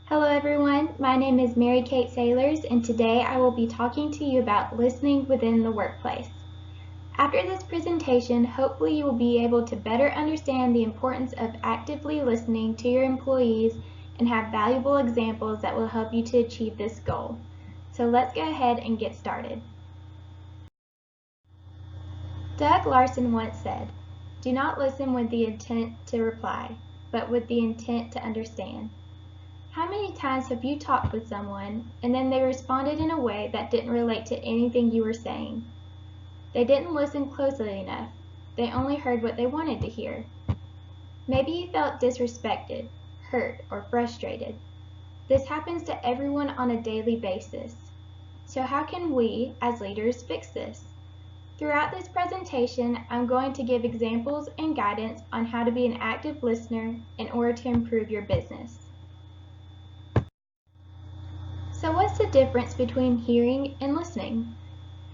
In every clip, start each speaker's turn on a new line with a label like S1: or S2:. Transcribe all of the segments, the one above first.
S1: Hello everyone, my name is Mary Kate Sailors and today I will be talking to you about listening within the workplace. After this presentation, hopefully you will be able to better understand the importance of actively listening to your employees and have valuable examples that will help you to achieve this goal. So let's go ahead and get started. Deb Larson once said, "Do not listen with the intent to reply, but with the intent to understand." How many times have you talked with someone and then they responded in a way that didn't relate to anything you were saying? They didn't listen closely enough. They only heard what they wanted to hear. Maybe you felt disrespected, hurt, or frustrated. This happens to everyone on a daily basis. So how can we, as leaders, fix this? Throughout this presentation, I'm going to give examples and guidance on how to be an active listener in order to improve your business. So what's the difference between hearing and listening?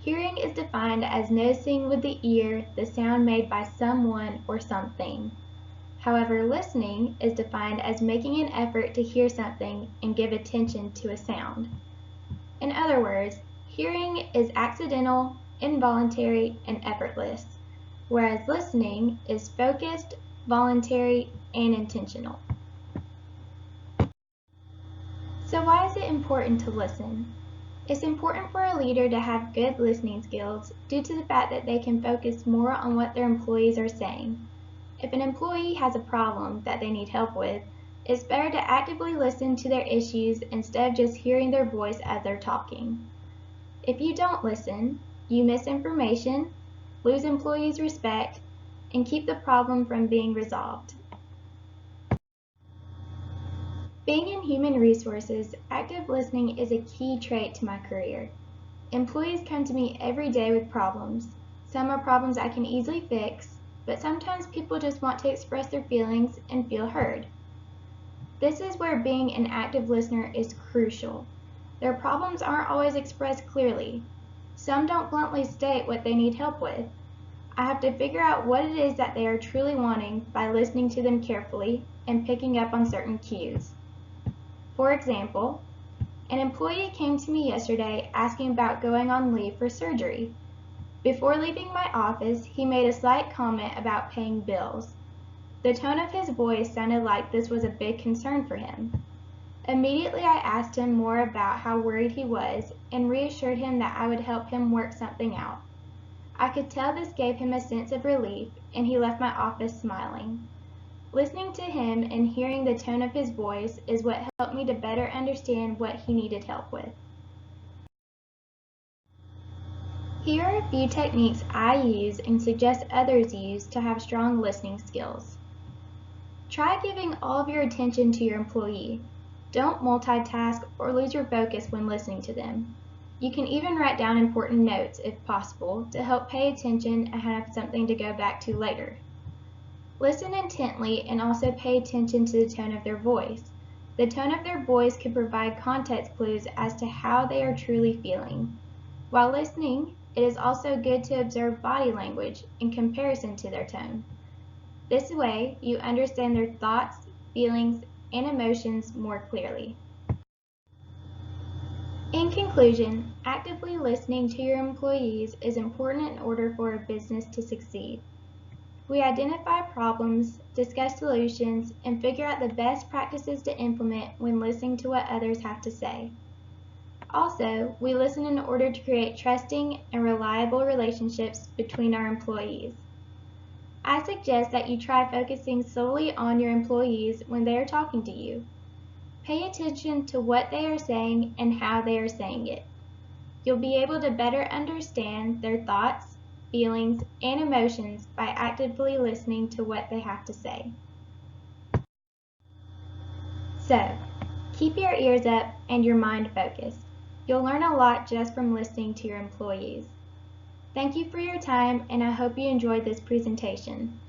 S1: Hearing is defined as noticing with the ear the sound made by someone or something. However, listening is defined as making an effort to hear something and give attention to a sound. In other words, hearing is accidental, involuntary, and effortless, whereas listening is focused, voluntary, and intentional. So why is it important to listen? It's important for a leader to have good listening skills due to the fact that they can focus more on what their employees are saying. If an employee has a problem that they need help with, it's better to actively listen to their issues instead of just hearing their voice as they're talking. If you don't listen, you miss information, lose employees' respect, and keep the problem from being resolved. Being in human resources, active listening is a key trait to my career. Employees come to me every day with problems. Some are problems I can easily fix, but sometimes people just want to express their feelings and feel heard. This is where being an active listener is crucial. Their problems aren't always expressed clearly. Some don't bluntly state what they need help with. I have to figure out what it is that they are truly wanting by listening to them carefully and picking up on certain cues. For example, an employee came to me yesterday asking about going on leave for surgery. Before leaving my office, he made a slight comment about paying bills. The tone of his voice sounded like this was a big concern for him. Immediately I asked him more about how worried he was and reassured him that I would help him work something out. I could tell this gave him a sense of relief, and he left my office smiling. Listening to him and hearing the tone of his voice is what helped me to better understand what he needed help with. Here are a few techniques I use and suggest others use to have strong listening skills. Try giving all of your attention to your employee. Don't multitask or lose your focus when listening to them. You can even write down important notes, if possible, to help pay attention and have something to go back to later. Listen intently and also pay attention to the tone of their voice. The tone of their voice could provide context clues as to how they are truly feeling. While listening, it is also good to observe body language in comparison to their tone. This way, you understand their thoughts, feelings, and emotions more clearly. In conclusion, actively listening to your employees is important in order for a business to succeed. We identify problems, discuss solutions, and figure out the best practices to implement when listening to what others have to say. Also, we listen in order to create trusting and reliable relationships between our employees. I suggest that you try focusing solely on your employees when they are talking to you. Pay attention to what they are saying and how they are saying it. You'll be able to better understand their thoughts, feelings, and emotions by actively listening to what they have to say. So, keep your ears up and your mind focused. You'll learn a lot just from listening to your employees. Thank you for your time, and I hope you enjoyed this presentation.